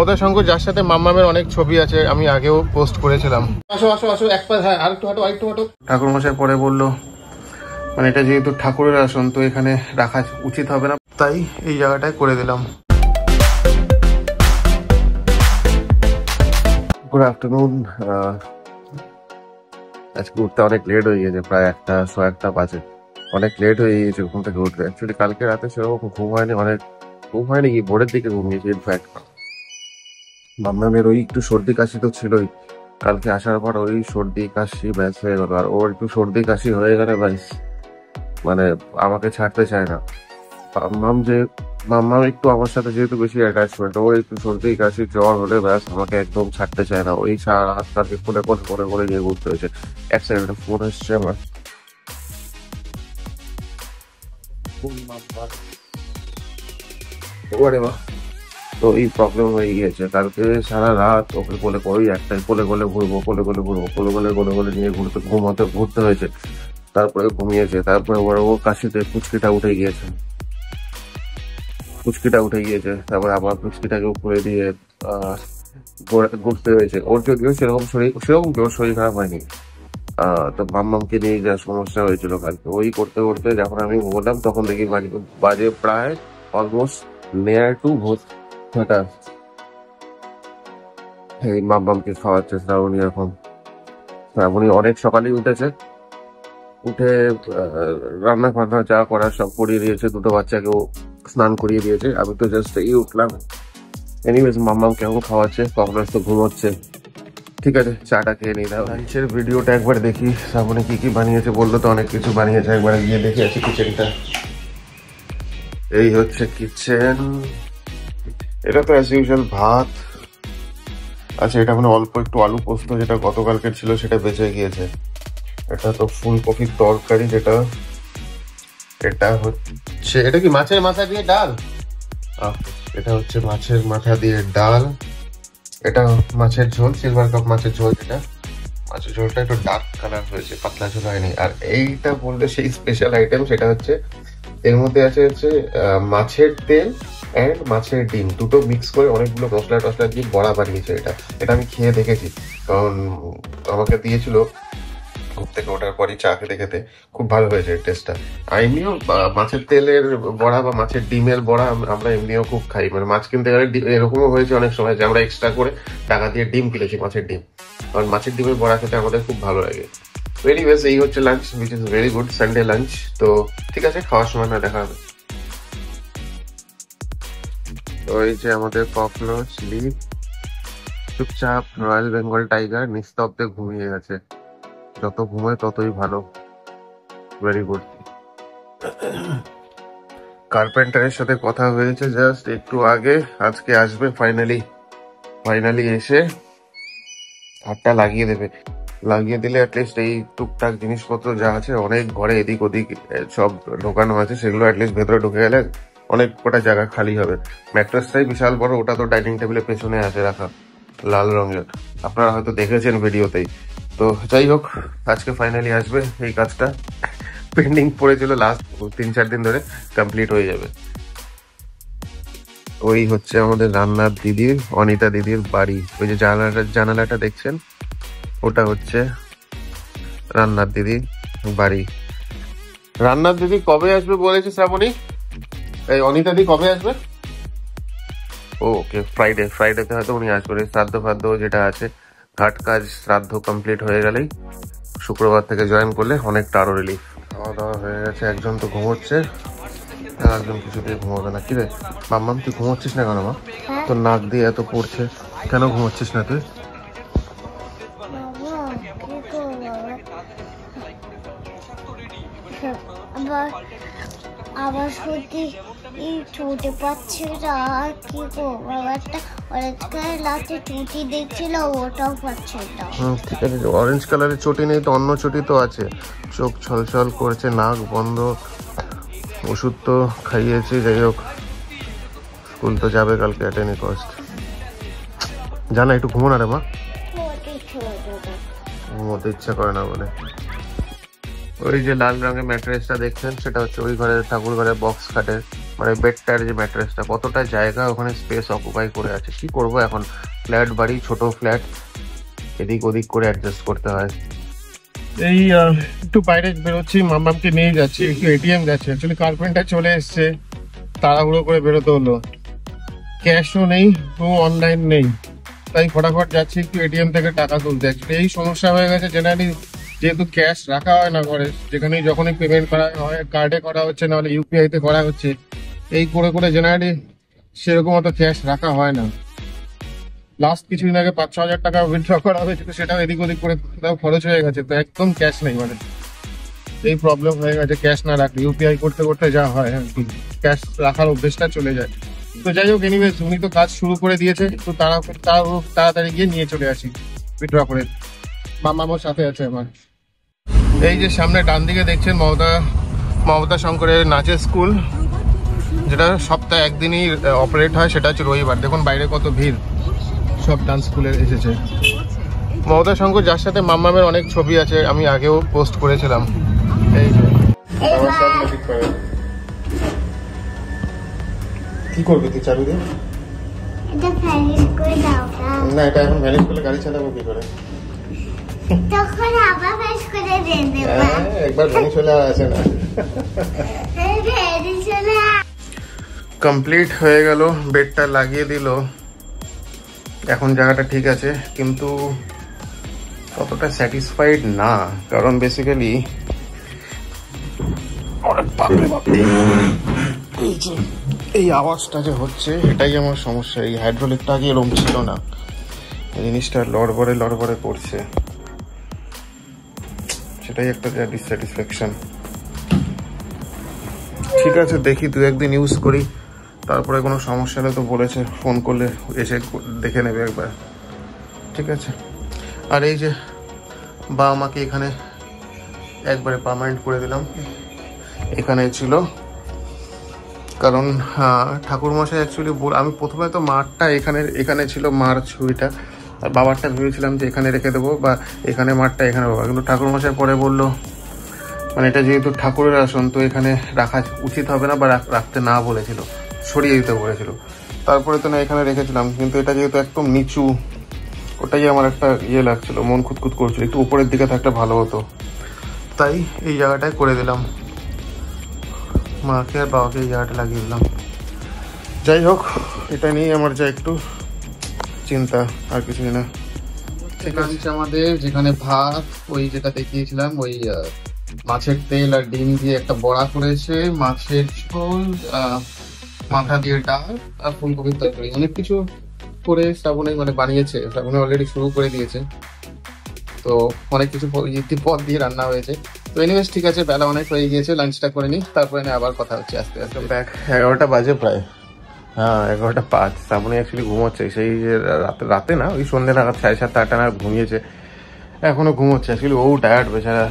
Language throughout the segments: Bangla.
মমতা শঙ্কর, যার সাথে মাম্মামের অনেক ছবি আছে, আমি আগেও পোস্ট করেছিলাম। আসো আসো আসো, এক পা, হ্যাঁ আর একটু হাঁটো, আরেকটু হাঁটো। ঠাকুরমশাই পরে বললো মানে এটা যেহেতু ঠাকুরের আসন তো এখানে রাখা উচিত হবে না, তাই এই জায়গাটায় করে দিলাম। Good afternoon. আজকে উঠতে অনেক লেট হয়ে গেছে, প্রায় 1:15 বাজে। অনেক লেট হয়ে গিয়েছে ঘুম থেকে উঠতে। অ্যাকচুয়ালি কালকে রাতে সেরকম ঘুম হয়নি, ঘুম হয়নি কি ভোরের দিকে ঘুমিয়েছি। ইনফ্যাক্ট মাম্মামের ওই একটু সর্দি কাশি তো ছিলই, কালকে আসার পর ওই সর্দি কাশি ব্যাস হয়ে গেল। আর ওর একটু সর্দি কাশি হয়ে গেলে ব্যাস মানে আমাকে ছাড়তে চায় না। মাম্মাম একটু আমার সাথে যেহেতু বেশি অ্যাটাচমেন্ট, ও একটু সর্দি কাশি জ্বর হলে ব্যাস আমাকে একদম ছাড়তে চায় না। ওই সারা রাত তাকে ফোনে করে গিয়ে ঘুরতে হয়েছে। এক সেকেন্ডে ফোন এসছে আমার। তো এই প্রবলেম হয়ে গিয়েছে কালকে সারা রাত ওকে কোলে একটাই কোলে নিয়ে ঘুরতে হয়েছে। তারপরে ঘুমিয়েছে, তারপরে ও কাশিতে পুচকিটা উঠে গিয়েছে, তারপরে আবার পুচকিটাকে উপরে দিয়ে ঘুরতে হয়েছে। ওর যদিও সেরকম ওর শরীর খারাপ হয়নি, তো মাম্মামকে নিয়ে যা সমস্যা হয়েছিল কালকে ওই করতে করতে যখন আমি বললাম তখন দেখি বাজে প্রায় অলমোস্ট নেয়ার টু ভোরটা। এই মাম্মামকে খাওয়াচ্ছে শ্রাবণী। এখন শ্রাবণী অনেক সকালেই উঠেছে, উঠে রান্না ফান্না যা করার সব করিয়ে দিয়েছে, দুটো বাচ্চাকেও স্নান করিয়ে দিয়েছে। আমি তো জাস্ট এই উঠলাম। এনিওয়েজ মাম্মাম কেমন খাওয়াচ্ছে, কখনো তো ঘুমোচ্ছে। ঠিক আছে, চাটা খেয়ে নিই। লাঞ্চের ভিডিওটা একবার দেখি শ্রাবণী কি বানিয়েছে। বললো তো অনেক কিছু বানিয়েছে, একবার গিয়ে দেখে আছি কিচেনটা। এই হচ্ছে কিচেন। এটা তো অ্যাজ ইউজুয়াল ভাত আচ্ছা, এটা মানে অল্প একটু আলু পোস্ত যেটা গতকালকের ছিল সেটা বেঁচে গিয়েছে। এটা তো ফুলকপির তরকারি, এটা হচ্ছে, এটা কি মাছের মাথা দিয়ে ডাল? এটা হচ্ছে মাছের মাথা দিয়ে ডাল। এটা মাছের ঝোল, সিলভার কাপ মাছের ঝোল। যেটা মাছের ঝোলটা একটু ডার্ক কালার হয়েছে, পাতলা ঝোল হয়নি। আর এইটা বলতে সেই স্পেশাল আইটেম, সেটা হচ্ছে এর মধ্যে হচ্ছে মাছের তেল অ্যান্ড মাছের ডিম দুটো মিক্স করে অনেকগুলো মশলা দিয়ে বড়া বানিয়েছে। এটা আমি খেয়ে দেখেছি, কারণ আমাকে দিয়েছিল ঘুম থেকে ওঠার পরই চা খেতে খুব ভালো হয়েছে টেস্টটা। এমনিও মাছের তেলের বড়া বা মাছের ডিমের বড়া আমরা এমনিও খুব খাই। মানে মাছ কিনতে গেলে এরকমও হয়েছে অনেক সময় যে আমরা এক্সট্রা করে টাকা দিয়ে ডিম কিনেছি, মাছের ডিম। কারণ মাছের ডিমের বড়া খেতে আমাদের খুব ভালো লাগে। Very best. এই হচ্ছে lunch, which is very good Sunday lunch. তো ঠিক আছে, খাওয়ার সময় না দেখা হবে। তো এই যে আমাদের ককরোচ লিভ চুপচাপ রয়্যাল বেঙ্গল টাইগার নিস্তব্ধে ঘুমিয়ে গেছে। যত ঘুমায় ততই ভালো। Very good. কার্পেন্টারের সাথে কথা হয়েছে জাস্ট একটু আগে, আজকে আসবে ফাইনালি এসে হাতটা লাগিয়ে দেবে। লাগিয়ে দিলে অ্যাটলিস্ট এই টুকটাক জিনিসপত্র যা আছে অনেক ঘরে এদিক ওদিক সব ঢোকানো আছে, সেগুলো অ্যাটলিস্ট ভেতরে ঢুকে গেলে অনেক কটা জায়গা খালি হবে। ম্যাট্রেসটাই বিশাল বড়, ওটা তো ডাইনিং টেবিলের পেছনে আছে রাখা, লাল রঙের, আপনারা হয়তো দেখেছেন ভিডিওতেই। তো যাই হোক, আজকে ফাইনালি আসবে। এই কাজটা পেন্ডিং পড়েছিল লাস্ট 3-4 দিন ধরে, কমপ্লিট হয়ে যাবে। ওই হচ্ছে আমাদের রান্নার দিদির, অনিতা দিদির বাড়ি। ওই যে জানালাটা দেখছেন, ওটা হচ্ছে রান্নার দিদির বাড়ি। রান্নার দিদি কবে আসবে বলেছে শ্রাবণী? এই অনিতা দি কবে আসবে? ওকে, ফ্রাইডেতে হয়তো উনি আসবেন। শ্রাদ্ধ ফাদ্ধ যেটা আছে, ঘাট কাজ শ্রাদ্ধ কমপ্লিট হয়ে গেলেই শুক্রবার থেকে জয়েন করলে অনেকটা আরো রিলিফ। খাওয়া দাওয়া হয়ে গেছে, একজন তো ঘুমোচ্ছে, একজন কিছুতেই ঘুমাবে না। কিরে মাম্মাম, তুই ঘুমোচ্ছিস না কেন? মা তোর নাক দিয়ে এত পড়ছে, কেন ঘুমোচ্ছিস না তুই? আবার সত্যি ছুটে পাচ্ছে না, কি করবো? একটা অরেঞ্জ কালার লাস্টে চুটি দেখছিল, ওটাও পাচ্ছে না। ঠিক আছে, অরেঞ্জ কালারের চটি নেই তো অন্য চটি তো আছে। চোখ ছলছল করছে, নাক বন্ধ, ওষুধ তো খাইয়েছি। যাই হোক, স্কুল তো যাবে কালকে অ্যাট এনি কস্ট। জানা একটু ঘুমো না রে মা, ঘুমোতে ইচ্ছা করে না বলে। ওই যে লাল রঙের ম্যাট্রেসটা দেখছেন, সেটা হচ্ছে ওই ঘরের ঠাকুর ঘরের বক্স খাটের মানে বেডটার যে ম্যাট্রেসটা কতটা জায়গা ওখানে স্পেস অকুপাই করে আছে। কি করব এখন, ফ্ল্যাট বাড়ি, ছোট ফ্ল্যাট, এদিক ওদিক করে অ্যাডজাস্ট করতে হয়। এই একটু বাইরে বেরোচ্ছি, মামামকে নিয়ে যাচ্ছি, একটু এটিএম যাচ্ছে। অ্যাকচুয়ালি কার্পেন্টার চলে এসছে, তাড়াহুড়ো করে বেরোতে হলো, ক্যাশও নেই, অনলাইন নেই, তাই ফটাফট যাচ্ছি একটু এটিএম থেকে টাকা তুলতে। অ্যাকচুয়ালি এই সমস্যা হয়ে গেছে, জেনারেলি যেহেতু ক্যাশ রাখা হয় না ঘরে, যেখানেই যখনই পেমেন্ট করা হয় কার্ডে করা হচ্ছে, নাহলে ইউপিআই তে করা হচ্ছে, এই করে করে জেনারেলি সেরকম অত ক্যাশ রাখা হয় না। লাস্ট কিছুদিন আগে 5-6 হাজার টাকা উইথড্র করা হয়েছিল, সেটাও এদিক ওদিক করে কোথাও খরচ হয়ে গেছে, তো একদম ক্যাশ নেই। মানে এই প্রবলেম হয়ে গেছে, ক্যাশ না রাখলে ইউপিআই করতে করতে যা হয় আর কি, ক্যাশ রাখার অভ্যেসটা চলে যায়। তো যাই হোক, এনিওয়েজ উনি তো কাজ শুরু করে দিয়েছে, তো তাড়াতাড়ি গিয়ে নিয়ে চলে আসি উইথড্র করে। মামামোর সাথে আছে আমার। এই যে সামনে ডান দিকে দেখছেন মমতা শঙ্করের নাচের স্কুল, যেটা সপ্তাহে একদিনই অপারেট হয়, সেটা হচ্ছে রবিবার। দেখুন বাইরে কত ভিড়, সব ডান্স স্কুলে এসেছে। মমতা শঙ্কর, যার সাথে মাম্মামের অনেক ছবি আছে, আমি আগেও পোস্ট করেছিলাম। এই যে কি করবি তুই চালু দিয়ে? না, এটা এখন ম্যানেজ করলে গাড়ি চালাবো কি করে? তখন আবার ফেস করে দেন একবার ম্যানেজ চলে আসে না। কমপ্লিট হয়ে গেল, বেডটা লাগিয়ে দিল, এখন জায়গাটা ঠিক আছে, কিন্তু ততটা স্যাটিসফাইড না। কারণ বেসিক্যালি এই আওয়াজটা যে হচ্ছে, এটাই আমার সমস্যা। এই হাইড্রোলিকটা আগে এরকম ছিল না, এই জিনিসটা লড়বড়ে করছে, সেটাই একটা ডিসস্যাটিসফ্যাকশন। ঠিক আছে, দেখি 2-1 দিন ইউজ করি, তারপরে কোনো সমস্যা হলে তো বলেছে ফোন করলে এসে দেখে নেবে একবার। ঠিক আছে। আর এই যে আমাকে এখানে একবারে পার্মানেন্ট করে দিলাম, এখানে ছিল। কারণ ঠাকুরমশাই অ্যাকচুয়ালি আমি প্রথমে তো মারটা এখানে ছিল, মার ছবিটা, আর বাবারটা ভেবেছিলাম যে এখানে রেখে দেবো, বা এখানে মারটা এখানে বাবা, কিন্তু ঠাকুরমশাই পরে বললো মানে এটা যেহেতু ঠাকুরের আসন, তো এখানে রাখা উচিত হবে না, বা রাখতে না বলেছিল, সরিয়ে দিতে বলেছিল। তারপরে তো না এখানে রেখেছিলাম, কিন্তু এটা যেহেতু একদম নিচু, ওটাই আমার একটা লাগছিল, মন খুঁতখুত করছিল, একটু উপরের দিকে থাকলে ভালো হতো, তাই এই জায়গাটায় করে দিলাম, মাকে আর বাবাকে এই জায়গাটা লাগিয়ে দিলাম। যাই হোক, এটা নিয়ে আমার যা একটু চিন্তা, আর কিছুই না। ঠিক আছে, আমাদের যেখানে ভাত, ওই যেটা দেখিয়েছিলাম, ওই মাছের তেল আর ডিম দিয়ে একটা বড়া করেছে, মাছের ঝোল, মাথা দিয়ে ডাল, আর ফুলকপির তরকারি, অনেক কিছু করে শ্রাবণে মানে বানিয়েছে, শ্রাবণে অলরেডি শুরু করে দিয়েছে, তো অনেক কিছু পদ দিয়ে রান্না হয়েছে। তো এনিওয়েজ ঠিক আছে, বেলা অনেক হয়ে গিয়েছে, লাঞ্চটা করে নিই, তারপরে আবার কথা হচ্ছে আস্তে আস্তে। ব্যাক 11টা বাজে প্রায়, 11টা 5। শ্রাবণী অ্যাকচুয়ালি ঘুমোচ্ছে, সেই যে রাতে না, ওই সন্ধ্যে নাগাদ 7:30-8টা নাগাদ ঘুমিয়েছে, এখনো ঘুমোচ্ছে। অ্যাকচুয়ালি ও টায়ার্ড বেচারা,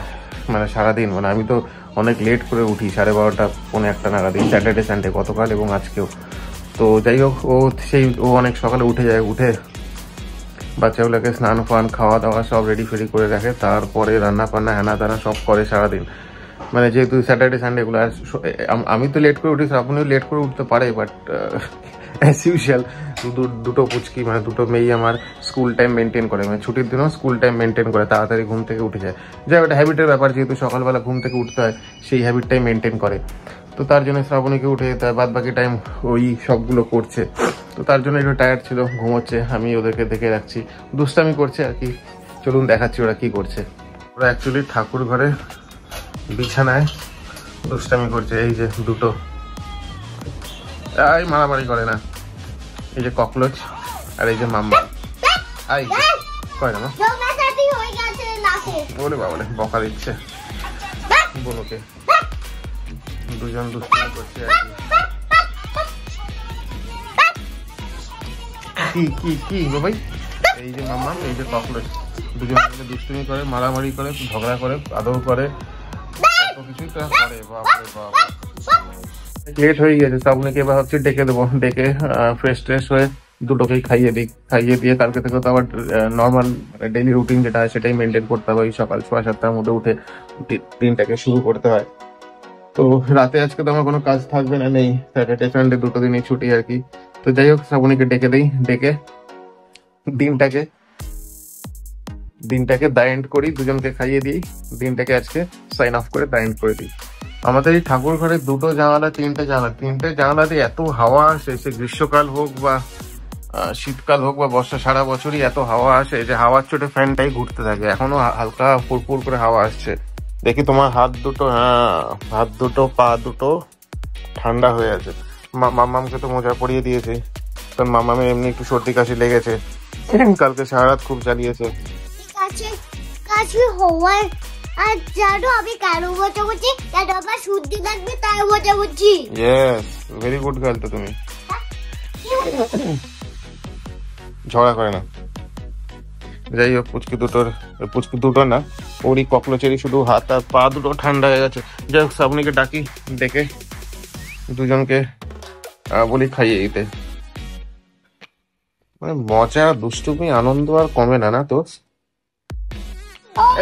মানে সারাদিন, মানে আমি তো অনেক লেট করে উঠি, 12:30, 1:45 নাগাদ, এই স্যাটারডে সানডে গতকাল এবং আজকেও। তো যাই হোক, ও অনেক সকালে উঠে যায়, উঠে বাচ্চাগুলোকে স্নান ফান খাওয়া দাওয়া সব রেডি ফেডি করে রাখে, তারপরে রান্না বান্না হ্যানা তানা সব করে সারাদিন। মানে যেহেতু স্যাটারডে সানডে এগুলো, আর আমি তো লেট করে উঠি, আপনিও লেট করে উঠতে পারে, বাট অ্যাজ ইউজুয়াল দুটো পুচকি, মানে দুটো মেয়েই আমার স্কুল টাইম মেনটেন করে, মানে ছুটির দিনও স্কুল টাইম মেনটেন করে, তাড়াতাড়ি ঘুম থেকে উঠে যায়। যাই ওটা হ্যাবিটের ব্যাপার, যেহেতু সকালবেলা ঘুম থেকে উঠতে হয়, সেই হ্যাবিটটাই মেনটেন করে। তো তার জন্য শ্রাবণীকে উঠে যেতে হয়, বাদ বাকি টাইম ওই সবগুলো করছে। তো তার জন্য একটু টায়ার্ড ছিল, ঘুমোচ্ছে, আমি ওদেরকে দেখে রাখছি, দুষ্টামি করছে আর কি। চলুন দেখাচ্ছি ওরা কি করছে। ওরা অ্যাকচুয়ালি ঠাকুর ঘরে বিছানায় দুষ্টামি করছে, এই যে দুটো, এই মারামারি করে না, এই যে ককরোচ, আর এই যে মাম্মা, আই কয় না বলে বাবলে বকা দিচ্ছে বোনকে, দুজন দুষ্টামি করছে আর কি। কি ভাই, এই যে মাম্মা, এই যে ককরোচ, দুজন মিলে দুষ্টুমি করে, মারামারি করে, ঝগড়া করে, আদর করে, এত কিছুই তো করে। বাপরে বাপ, লেট হয়ে গেছে, শ্রাবণীকে এবার ভাবছি ডেকে দেবো, ডেকে ফ্রেশ ট্রেশ হয়ে দুটোকেই খাইয়ে দিয়ে কালকে থেকে তো আবার নর্মাল ডেইলি রুটিন যেটা হয় সেটাই মেনটেন করতে হবে। ওই সকাল 6-7টার মধ্যে উঠে দিনটাকে শুরু করতে হয়। তো রাতে আজকে তো আমার কোনো কাজ থাকবে না, নেই, স্যাটারডে সানডে দুটো দিনই ছুটি আর কি। তো যাই হোক শ্রাবণীকে ডেকে দেই, ডেকে দিনটাকে দা এন্ড করি, দুজনকে খাইয়ে দিই, দিনটাকে আজকে সাইন অফ করে দা এন্ড করে দিই। আমাদের এই ঠাকুর ঘরে দুটো জানালা, তিনটে জানালা দিয়ে এত হাওয়া আসে, সে গ্রীষ্মকাল হোক বা শীতকাল হোক বা বর্ষা, সারা বছরই এত হাওয়া আসে যে হাওয়ার চোটে ফ্যানটাই ঘুরতে থাকে। এখনো হালকা ফুরফুর করে হাওয়া আসছে। দেখি তোমার হাত দুটো, হ্যাঁ হাত দুটো পা দুটো ঠান্ডা হয়ে আছে। মাম্মামকে তো মোজা পরিয়ে দিয়েছে, কারণ মাম্মামের এমনি একটু সর্দি কাশি লেগেছে, কালকে সারা রাত খুব চালিয়েছে। কাছে হওয়ার আর জানো আমি কেন মজা করছি, কেন আমার সর্দি লাগবে তাই মজা করছি। ইয়েস, ভেরি গুড গার্ল তো তুমি। ঝগড়া করে না। যাই হোক পুচকি দুটো না, ওরই ককলোচেরই শুধু হাত আর পা দুটো ঠান্ডা হয়ে গেছে। যাই হোক শ্রাবণীকে ডাকি, ডেকে দুজনকে বলি খাইয়ে দিতে। মানে মজা, দুষ্টুমি, আনন্দ আর কমে না, না তো?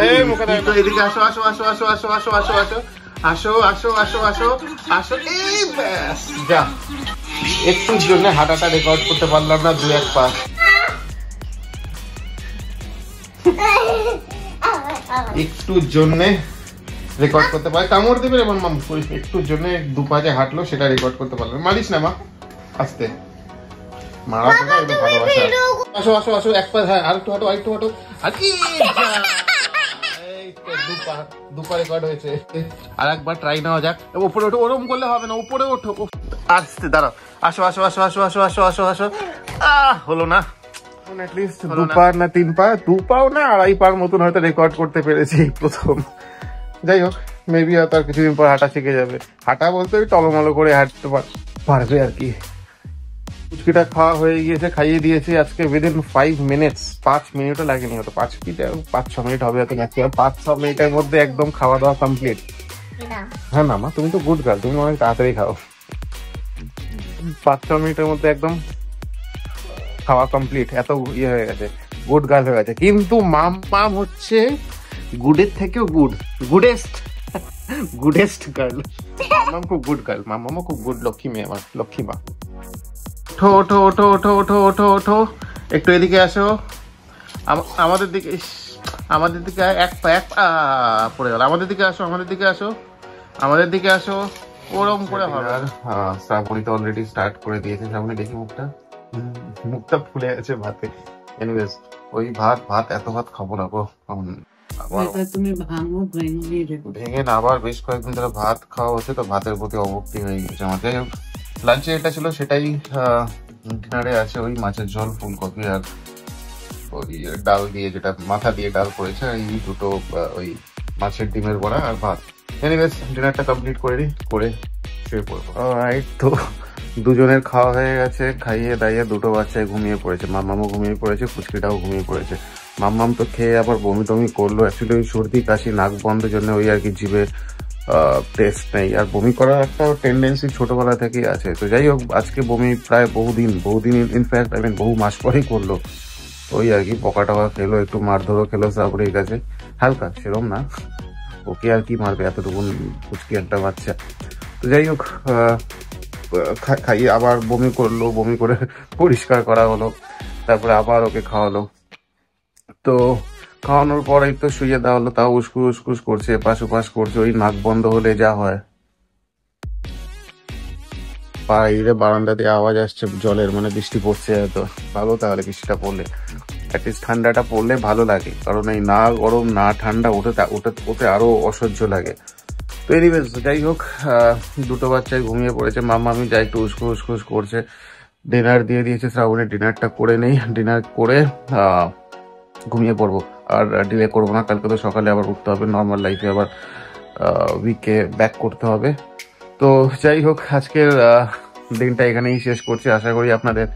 এই মুখে দেখো, এদিকে আসো আসো আসো আসো আসো আসো আসো আসো আসো আসো আসো আসো আসো। এই ব্যাস, যা একটুর জন্য হাঁটাটা রেকর্ড করতে পারলাম না, 2-1 পা। একটুর জন্য রেকর্ড করতে পারে, কামড় দেবে এমন মাম, একটুর জন্য 2 পা যে হাঁটলো সেটা রেকর্ড করতে পারলাম। মারিস না মা, আস্তে মারা তো না, এটা ভালোবাসা। আসো আসো আসো, 1 পা, হ্যাঁ আরেকটু হাঁটো, আরেকটু হাঁটো। দুপা রেকর্ড হয়েছে। আর একবার ট্রাই নেওয়া যাক। উপরে ওঠো, ওরম করলে হবে না, উপরে ওঠো। আসতে দাঁড়াও, আসো আসো আসো আসো আসো আসো আসো আসো। হলো না, অ্যাটলিস্ট 2 পা না 3 পা, 2 পাও না 2.5 পার মতন হয়তো রেকর্ড করতে পেরেছি প্রথম। যাই হোক, মেবি হয়তো আর কিছুদিন পর হাঁটা শিখে যাবে। হাঁটা বলতে ওই টলমলো করে হাঁটতে পারবে আর কি। পুচকিটা খাওয়া হয়ে গিয়েছে, খাইয়ে দিয়েছি আজকে উইদিন 5 মিনিটস, 5 মিনিটও লাগেনি, হয়তো 5-6 মিনিট হবে হয়তো, 5-6 মিনিটের মধ্যে একদম খাওয়া দাওয়া কমপ্লিট। হ্যাঁ না মা, তুমি তো গুড গার্ল, তুমি অনেক তাড়াতাড়ি খাও। 5-6 মিনিটের মধ্যে একদম খাওয়া কমপ্লিট, এত ইয়ে হয়ে গেছে, গুড গার্ল হয়ে গেছে। কিন্তু মাম হচ্ছে গুডের থেকেও গুডেস্ট গার্ল। মাম খুব গুড গার্ল, মামা খুব গুড, লক্ষ্মী মেয়ে আমার, লক্ষ্মী মা। ওঠো ওঠো ওঠো ওঠো ওঠো ওঠো ওঠো, একটু এদিকে আসো, আমাদের দিকে, আমাদের দিকে এক পা পড়ে গেল। আমাদের দিকে আসো, আমাদের দিকে আসো, আমাদের দিকে আসো, ওরম করে হবে। আর শ্রাবণী তো অলরেডি স্টার্ট করে দিয়েছে। শ্রাবণী দেখি মুখটা ফুলে গেছে ভাতে। এনিওয়েজ, ওই ভাত এত ভাত খাবো না গো, তুমি ভাঙো, ভেঙে না, আবার বেশ কয়েকদিন ধরে ভাত খাওয়া হচ্ছে তো ভাতের প্রতি অভক্তি হয়ে গেছে আমার। যাই হোক, লাঞ্চে এটা ছিল, সেটাই ডিনারে আছে ওই মাছের ঝোল, ফুলকপি আর ওই ডাল দিয়ে, যেটা মাথা দিয়ে ডাল করেছে, এই দুটো ওই মাছের ডিমের বড়া আর ভাত। এনিওয়েজ, ডিনারটা কমপ্লিট করে শুয়ে পড়বো। তো দুজনের খাওয়া হয়ে গেছে, খাইয়ে দাইয়ে দুটো বাচ্চায় ঘুমিয়ে পড়েছে, মাম্মামও ঘুমিয়ে পড়েছে, পুচকিটাও ঘুমিয়ে পড়েছে। মাম্মাম তো খেয়ে আবার বমি টমি করলো, অ্যাকচুয়ালি ওই সর্দি কাশি নাক বন্ধের জন্য ওই আর কি জিভে টেস্ট নেই, আর বমি করার একটা টেন্ডেন্সি ছোটবেলা থেকেই আছে। তো যাই হোক, আজকে বমি প্রায় বহুদিন ইনফ্যাক্ট বহু মাস পরেই করলো। ওই আর কি বকা টকা খেলো, একটু মারধরও খেলো শ্রাবণীর কাছে, হালকা, সেরম না, ওকে আর কি মারবে, এতটুকুন পুচকি একটা বাচ্চা। তো যাই হোক, খাইয়ে আবার বমি করলো, বমি করে পরিষ্কার করা হলো, তারপরে আবার ওকে খাওয়ালো। তো খাওয়ানোর পরেই তো শুয়ে দেওয়া হলো, তাও উস্কুস করছে, এপাশ ওপাশ করছে, ওই নাক বন্ধ হলে যা হয়। বাইরে বারান্দা দিয়ে আওয়াজ আসছে জলের, মানে বৃষ্টি পড়ছে হয়তো, ভালো তাহলে বৃষ্টিটা পড়লে, অ্যাটলিস্ট ঠান্ডাটা পড়লে ভালো লাগে, কারণ এই না গরম না ঠান্ডা ওতে আরো অসহ্য লাগে। তো এনিওয়েজ, যাই হোক, দুটো বাচ্চায় ঘুমিয়ে পড়েছে, মাম্মামি যা একটু উস্কুস করছে। ডিনার দিয়ে দিয়েছে শ্রাবণী, ডিনারটা করে নেই, ডিনার করে ঘুমিয়ে পড়বো, আর ডিলে করবো না। কালকে তো সকালে আবার উঠতে হবে, নর্মাল লাইফে আবার উইকে ব্যাক করতে হবে। তো যাই হোক, আজকের দিনটা এখানেই শেষ করছি। আশা করি আপনাদের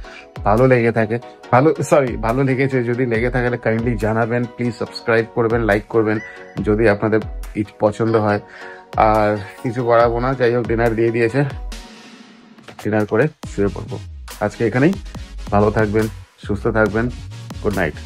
ভালো লেগে থাকে, ভালো লেগেছে। যদি লেগে থাকে কাইন্ডলি জানাবেন, প্লিজ সাবস্ক্রাইব করবেন, লাইক করবেন যদি আপনাদের পছন্দ হয়। আর কিছু বাড়াবো না। যাই হোক, ডিনার দিয়ে দিয়েছে, ডিনার করে শুয়ে পড়বো। আজকে এখানেই, ভালো থাকবেন, সুস্থ থাকবেন, গুড নাইট।